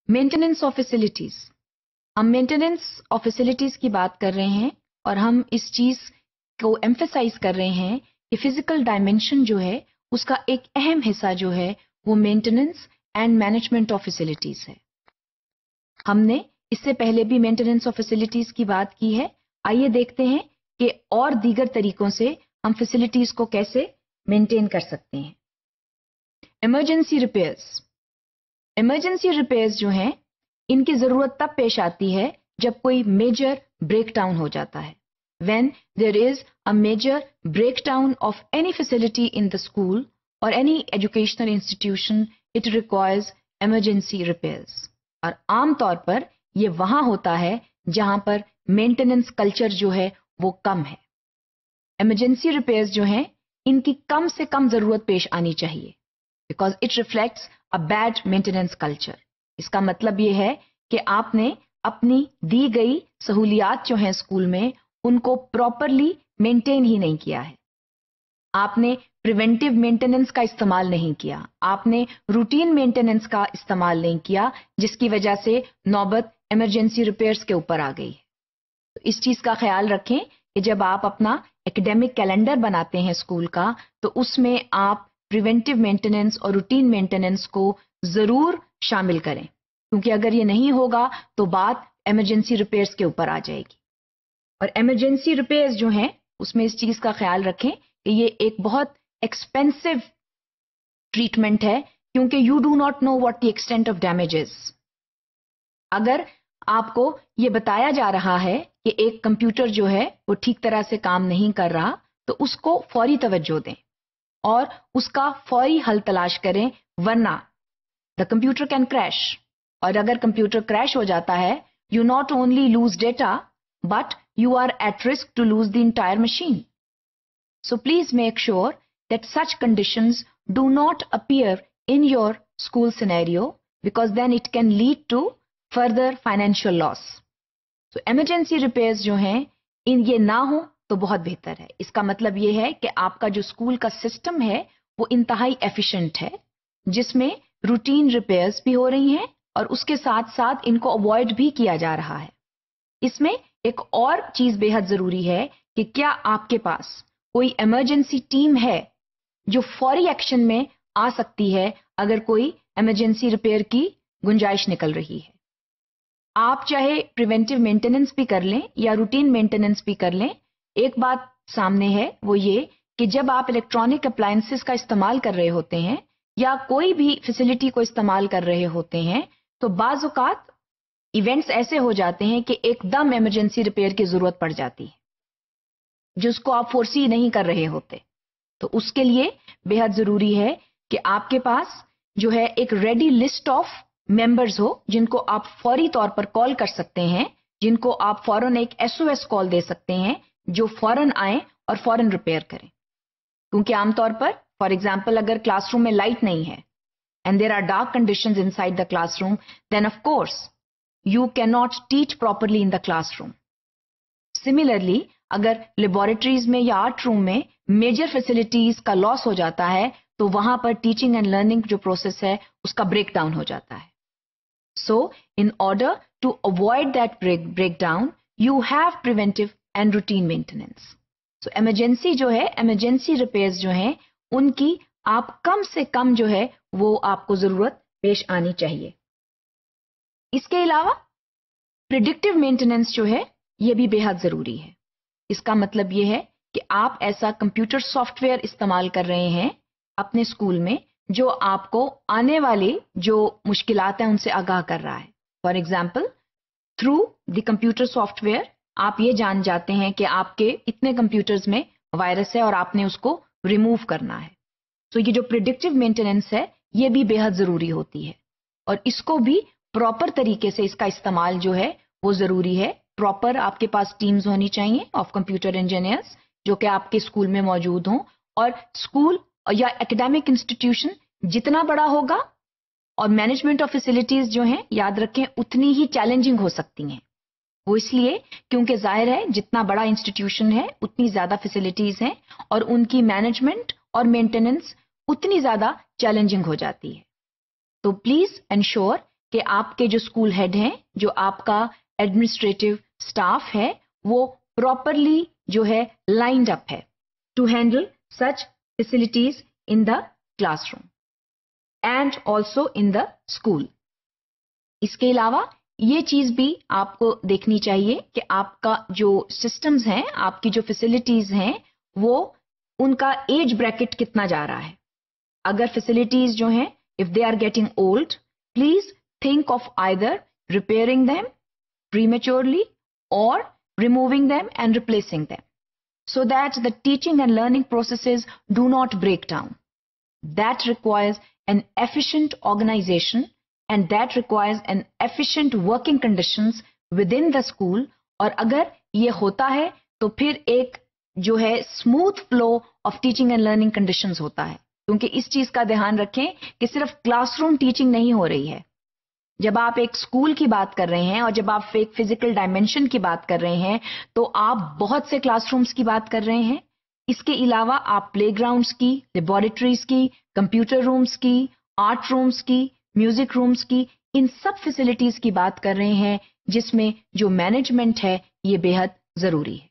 Maintenance of facilities. हम maintenance of facilities की बात कर रहे हैं और हम इस चीज को एम्फेसाइज कर रहे हैं कि फिजिकल डायमेंशन जो है उसका एक अहम हिस्सा जो है वो maintenance and management of facilities है. हमने इससे पहले भी मेंटेनेंस ऑफ फैसिलिटीज की बात की है. आइए देखते हैं कि और दीगर तरीकों से हम फैसिलिटीज को कैसे मेंटेन कर सकते हैं. Emergency repairs. इमरजेंसी रिपेयर्स जो हैं इनकी जरूरत तब पेश आती है जब कोई मेजर ब्रेकडाउन हो जाता है. When there is a major breakdown of any facility in the school or any educational institution, it requires emergency repairs. और आम तौर पर ये वहां होता है जहां पर मेंटेनेंस कल्चर जो है वो कम है. इमरजेंसी रिपेयर्स जो हैं इनकी कम से कम जरूरत पेश आनी चाहिए because it reflects a bad maintenance culture. इसका मतलब ये है कि आपने अपनी दी गई सहूलियात जो हैं स्कूल में उनको प्रॉपरली मेंटेन ही नहीं किया है. आपने प्रिवेंटिव मेंटेनेंस का इस्तेमाल नहीं किया. आपने रूटीन मेंटेनेंस का इस्तेमाल नहीं किया जिसकी वजह से नौबत इमरजेंसी रिपेयर्स के ऊपर आ गई है. तो इस चीज का ख्याल रखें कि जब आप अपना एकेडमिक कैलेंडर बनाते हैं स्कूल का तो उसमें आप प्रिवेंटिव मेंटेनेंस और रूटीन मेंटेनेंस को जरूर शामिल करें क्योंकि अगर ये नहीं होगा तो बात इमरजेंसी रिपेयर्स के ऊपर आ जाएगी. और इमरजेंसी रिपेयर्स जो हैं उसमें इस चीज का ख्याल रखें कि ये एक बहुत एक्सपेंसिव ट्रीटमेंट है क्योंकि you do not know what the extent of damages. अगर आपको ये बताया जा रहा है कि एक कंप्यूटर जो है वो ठीक तरह से काम नहीं कर रहा तो उसको फौरी तवज्जो दें और उसका फौरी हल तलाश करें वरना द कंप्यूटर कैन क्रैश. और अगर कंप्यूटर क्रैश हो जाता है you not only lose data but you are at risk to lose the entire machine. So please make sure that such conditions do not appear in your school scenario because then it can lead to further financial loss. So emergency repairs जो हैं इन ये ना हो तो बहुत बेहतर है. इसका मतलब ये है कि आपका जो स्कूल का सिस्टम है वो इंतहाई एफिशिएंट है जिसमें रूटीन रिपेयर्स भी हो रही हैं और उसके साथ साथ इनको अवॉइड भी किया जा रहा है. इसमें एक और चीज बेहद जरूरी है कि क्या आपके पास कोई इमरजेंसी टीम है जो फौरी एक्शन में आ सकती है अगर कोई इमरजेंसी रिपेयर की गुंजाइश निकल रही है. आप चाहे प्रिवेंटिव मेंटेनेंस भी कर लें या रूटीन मेंटेनेंस भी कर लें, एक बात सामने है वो ये कि जब आप इलेक्ट्रॉनिक अप्लायंसेस का इस्तेमाल कर रहे होते हैं या कोई भी फैसिलिटी को इस्तेमाल कर रहे होते हैं तो बाज़ औक़ात इवेंट्स ऐसे हो जाते हैं कि एकदम इमरजेंसी रिपेयर की जरूरत पड़ जाती है जिसको आप फोर्सी नहीं कर रहे होते. तो उसके लिए बेहद जरूरी है कि आपके पास जो है एक रेडी लिस्ट ऑफ मेंबर्स हो जिनको आप फौरी तौर पर कॉल कर सकते हैं, जिनको आप फौरन एक SOS कॉल दे सकते हैं जो फौरन आए और फौरन रिपेयर करें. क्योंकि आमतौर पर फॉर एग्जाम्पल अगर क्लासरूम में लाइट नहीं है and there are dark conditions inside the classroom then of course you cannot teach properly in the classroom. Similarly, अगर लेबोरेटरीज में या आर्ट रूम में मेजर फैसिलिटीज का लॉस हो जाता है तो वहां पर टीचिंग एंड लर्निंग जो प्रोसेस है उसका ब्रेक डाउन हो जाता है. So in order to avoid that breakdown you have preventive and routine maintenance. So emergency जो है इमरजेंसी रिपेयर्स जो हैं उनकी आप कम से कम जो है वो आपको जरूरत पेश आनी चाहिए. इसके अलावा प्रिडिक्टिव मेंटेनेंस जो है ये भी बेहद जरूरी है. इसका मतलब ये है कि आप ऐसा कंप्यूटर सॉफ्टवेयर इस्तेमाल कर रहे हैं अपने स्कूल में जो आपको आने वाले जो मुश्किलात हैं उनसे आगाह कर रहा है. For example through the computer software आप ये जान जाते हैं कि आपके इतने कंप्यूटर्स में वायरस है और आपने उसको रिमूव करना है. तो ये जो प्रिडिक्टिव मेंटेनेंस है ये भी बेहद जरूरी होती है और इसको भी प्रॉपर तरीके से इसका इस्तेमाल जो है वो जरूरी है. प्रॉपर आपके पास टीम्स होनी चाहिए ऑफ कंप्यूटर इंजीनियर्स जो कि आपके स्कूल में मौजूद हों. और स्कूल या एकेडमिक इंस्टीट्यूशन जितना बड़ा होगा और मैनेजमेंट ऑफ फैसिलिटीज जो हैं याद रखें उतनी ही चैलेंजिंग हो सकती हैं. वो इसलिए क्योंकि जाहिर है जितना बड़ा इंस्टीट्यूशन है उतनी ज्यादा फैसिलिटीज हैं और उनकी मैनेजमेंट और मेंटेनेंस उतनी ज्यादा चैलेंजिंग हो जाती है. तो प्लीज एंश्योर کہ آپ کے جو اسکول ہیڈ ہیں, جو آپ کا ایڈمنسٹریٹو اسٹاف ہے, وہ پراپرلی جو ہے لائنڈ اپ ہے to handle such facilities in the class room and also in the school. اس کے علاوہ یہ چیز بھی آپ کو دیکھنی چاہیے کہ آپ کا جو سسٹمز ہیں, آپ کی جو فیسلٹیز ہیں, وہ ان کا ایج بریکٹ کتنا جا رہا ہے. اگر فیسلٹیز جو ہیں if they are getting old, please think of either repairing them prematurely or removing them and replacing them so that the teaching and learning processes do not break down. That requires an efficient organization and that requires an efficient working conditions within the school. اور اگر یہ ہوتا ہے تو پھر ایک جو ہے smooth flow of teaching and learning conditions ہوتا ہے. کیونکہ اس چیز کا دھیان رکھیں کہ صرف کلاس روم ٹیچنگ نہیں ہو رہی ہے. جب آپ ایک اسکول کی بات کر رہے ہیں اور جب آپ ایک فزیکل ڈائمینشن کی بات کر رہے ہیں تو آپ بہت سے کلاس رومز کی بات کر رہے ہیں. اس کے علاوہ آپ پلے گراؤنڈز کی, لیبارٹریز کی, کمپیوٹر رومز کی, آرٹ رومز کی, میوزک رومز کی, ان سب فیسلٹیز کی بات کر رہے ہیں جس میں جو مینجمنٹ ہے یہ بے حد ضروری ہے.